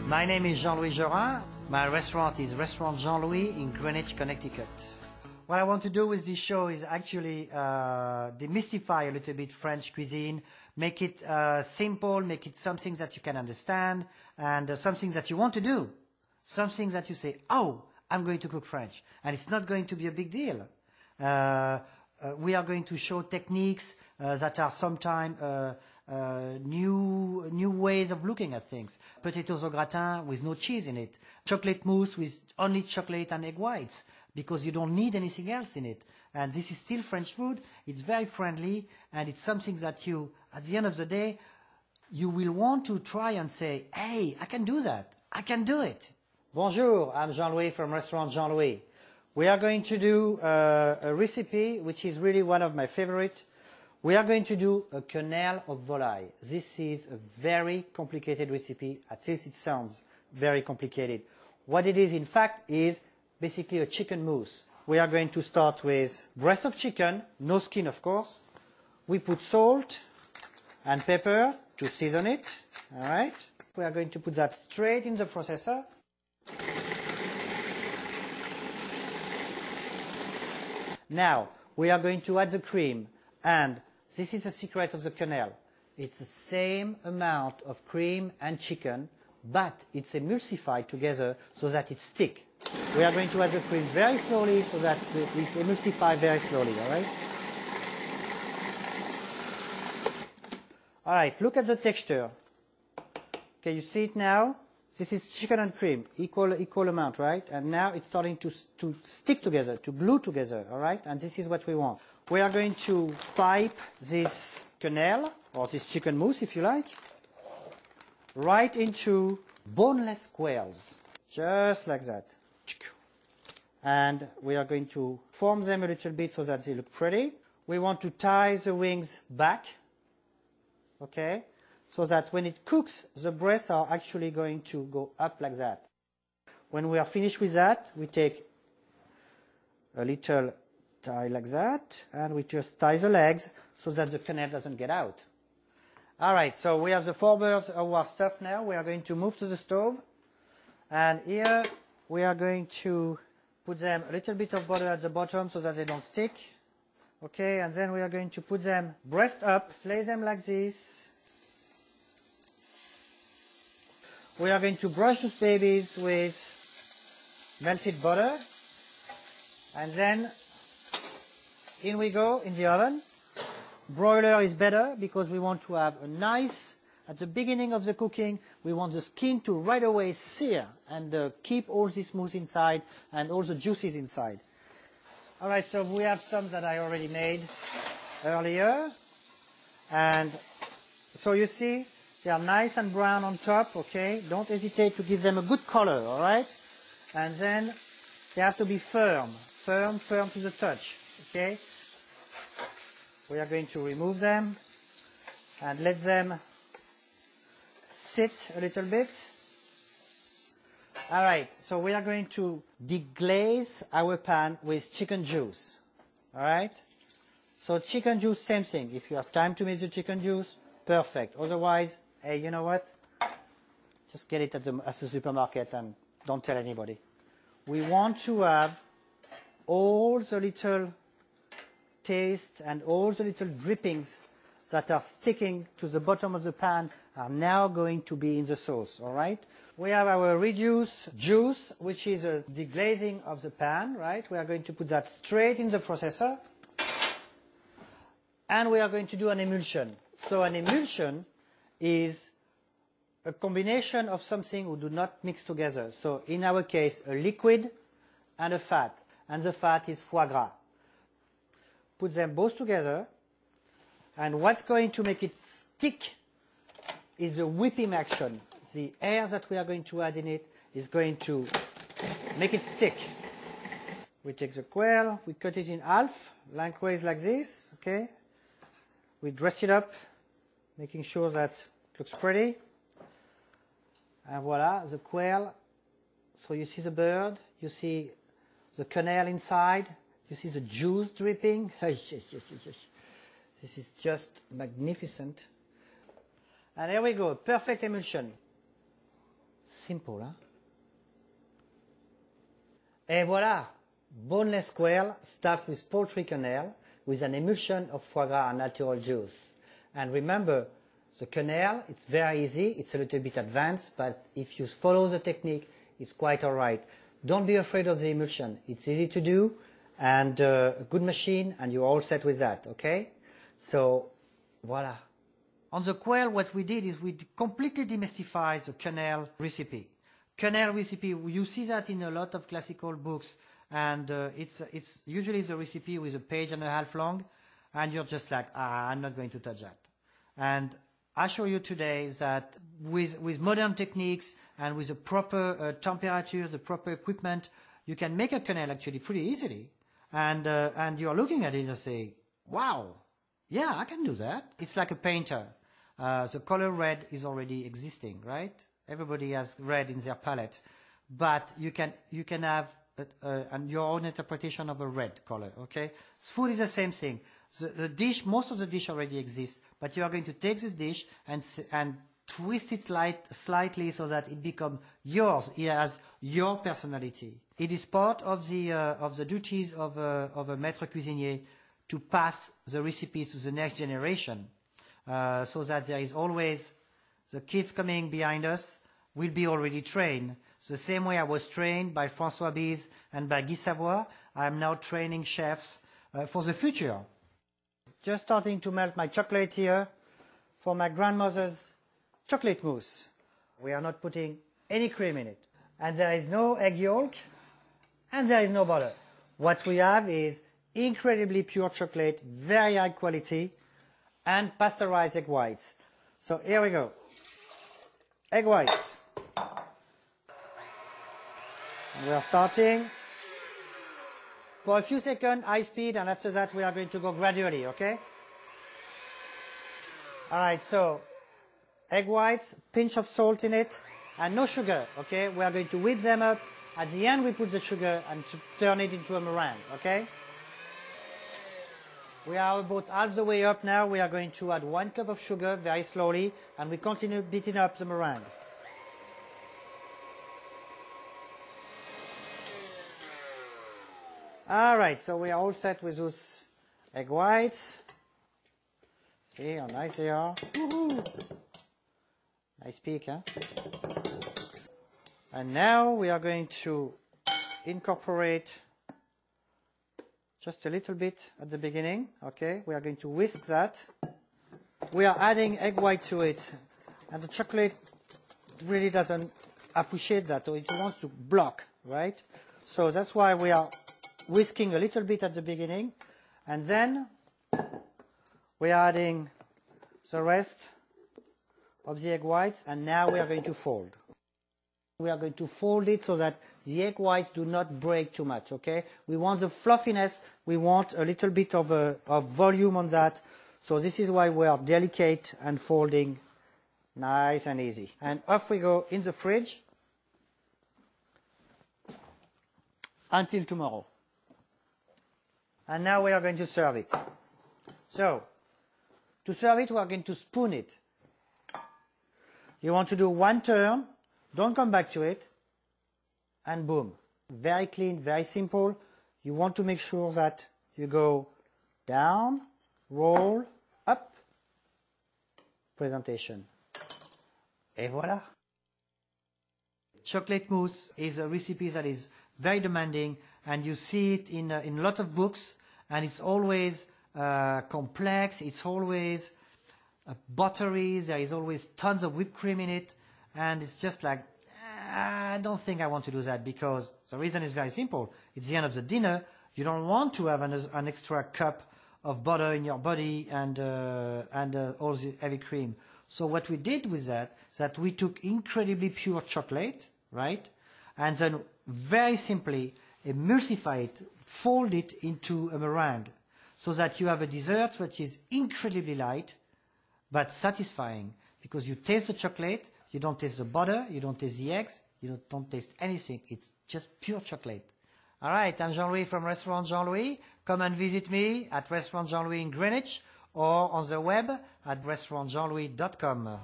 My name is Jean-Louis Gerin. My restaurant is Restaurant Jean-Louis in Greenwich, Connecticut. What I want to do with this show is actually demystify a little bit French cuisine, make it simple, make it something that you can understand, and something that you want to do. Something that you say, oh, I'm going to cook French. And it's not going to be a big deal. We are going to show techniques that are sometimes new ways of looking at things. Potatoes au gratin with no cheese in it. Chocolate mousse with only chocolate and egg whites, because you don't need anything else in it. And this is still French food. It's very friendly, and it's something that you, at the end of the day, you will want to try and say, hey, I can do that. I can do it. Bonjour, I'm Jean-Louis from Restaurant Jean-Louis. We are going to do a recipe which is really one of my favorite. We are going to do a quenelle of volaille. This is a very complicated recipe. At least it sounds very complicated. What it is, in fact, is basically a chicken mousse. We are going to start with breast of chicken, no skin, of course. We put salt and pepper to season it. All right. We are going to put that straight in the processor. Now, we are going to add the cream, and this is the secret of the quenelle. It's the same amount of cream and chicken, but it's emulsified together so that it sticks. We are going to add the cream very slowly so that it emulsifies very slowly, all right? All right, look at the texture. Okay, you see it now? This is chicken and cream, equal amount, right? And now it's starting to stick together, to glue together, all right? And this is what we want. We are going to pipe this quenelle, or this chicken mousse, if you like, right into boneless quails, just like that. And we are going to form them a little bit so that they look pretty. We want to tie the wings back, okay? So that when it cooks, the breasts are actually going to go up like that. When we are finished with that, we take a little tie like that, and we just tie the legs so that the quenelle doesn't get out. All right, so we have the 4 birds of our stuff now. We are going to move to the stove. And here we are going to put them a little bit of butter at the bottom so that they don't stick. Okay, and then we are going to put them breast up, lay them like this. We are going to brush those babies with melted butter, and then in we go in the oven. Broiler is better because we want to have a nice, at the beginning of the cooking, we want the skin to right away sear and keep all this mousse inside and all the juices inside. All right, so we have some that I already made earlier, and so you see, they are nice and brown on top, okay? Don't hesitate to give them a good color, all right? And then they have to be firm to the touch, okay? We are going to remove them and let them sit a little bit. All right, so we are going to deglaze our pan with chicken juice, all right? So chicken juice, same thing. If you have time to make the chicken juice, perfect. Otherwise, hey, you know what? Just get it at the supermarket and don't tell anybody. We want to have all the little taste and all the little drippings that are sticking to the bottom of the pan are now going to be in the sauce, all right? We have our reduced juice, which is a deglazing of the pan, right? We are going to put that straight in the processor. And we are going to do an emulsion. So an emulsion is a combination of something who do not mix together. So in our case, a liquid and a fat. And the fat is foie gras. Put them both together. And what's going to make it stick is a whipping action. The air that we are going to add in it is going to make it stick. We take the quail, we cut it in half, lengthways like this, okay? We dress it up, making sure that it looks pretty. And voila, the quail. So you see the bird, you see the quenelle inside, you see the juice dripping. This is just magnificent. And here we go, perfect emulsion. Simple, huh? Et voilà, boneless quail stuffed with poultry quenelle with an emulsion of foie gras and natural juice. And remember, the quenelle, it's very easy, it's a little bit advanced, but if you follow the technique, it's quite alright. Don't be afraid of the emulsion. It's easy to do, and a good machine, and you're all set with that, okay? So, voila. On the quail, what we did is we completely demystified the quenelle recipe. Quenelle recipe, you see that in a lot of classical books, and it's usually the recipe with a page and a half long, and you're just like, I'm not going to touch that. And I show you today that with modern techniques and with the proper temperature, the proper equipment, you can make a quenelle actually pretty easily. And you're looking at it and say, wow, yeah, I can do that. It's like a painter. The color red is already existing, right? Everybody has red in their palette, but you can have your own interpretation of a red color. Okay, food is the same thing. The dish, most of the dish already exists, but you are going to take this dish and twist it slightly so that it becomes yours. It has your personality. It is part of the duties of a maître cuisinier to pass the recipes to the next generation, so that there is always the kids coming behind us will be already trained. The same way I was trained by François Bise and by Guy Savoy, I am now training chefs for the future. Just starting to melt my chocolate here for my grandmother's chocolate mousse. We are not putting any cream in it. And there is no egg yolk, and there is no butter. What we have is incredibly pure chocolate, very high quality, and pasteurized egg whites. So here we go. Egg whites. We are starting. For a few seconds, high speed, and after that we are going to go gradually, okay? Alright, so egg whites, pinch of salt in it, and no sugar, okay? We are going to whip them up. At the end we put the sugar and turn it into a meringue, okay? We are about half the way up now. We are going to add 1 cup of sugar very slowly, and we continue beating up the meringue. Alright, so we are all set with those egg whites. See how nice they are. Woohoo! Nice peak, huh? And now we are going to incorporate just a little bit at the beginning, okay? We are going to whisk that. We are adding egg white to it, and the chocolate really doesn't appreciate that, or it wants to block, right? So that's why we are whisking a little bit at the beginning, and then we are adding the rest of the egg whites, and now we are going to fold. We are going to fold it so that the egg whites do not break too much, okay? We want the fluffiness, we want a little bit of volume on that, so this is why we are delicate and folding nice and easy. And off we go in the fridge until tomorrow. And now we are going to serve it. So, to serve it, we are going to spoon it. You want to do 1 turn, don't come back to it, and boom. Very clean, very simple. You want to make sure that you go down, roll, up, presentation. Et voilà. Chocolate mousse is a recipe that is very demanding, and you see it in a lot of books, and it's always complex, it's always buttery, there is always tons of whipped cream in it, and it's just like, I don't think I want to do that, because the reason is very simple. It's the end of the dinner. You don't want to have an extra cup of butter in your body and all the heavy cream. So what we did with that is that we took incredibly pure chocolate, right? And then very simply emulsify it, fold it into a meringue, so that you have a dessert which is incredibly light, but satisfying, because you taste the chocolate, you don't taste the butter, you don't taste the eggs, you don't taste anything. It's just pure chocolate. All right, I'm Jean-Louis from Restaurant Jean-Louis. Come and visit me at Restaurant Jean-Louis in Greenwich, or on the web at restaurantjeanlouis.com.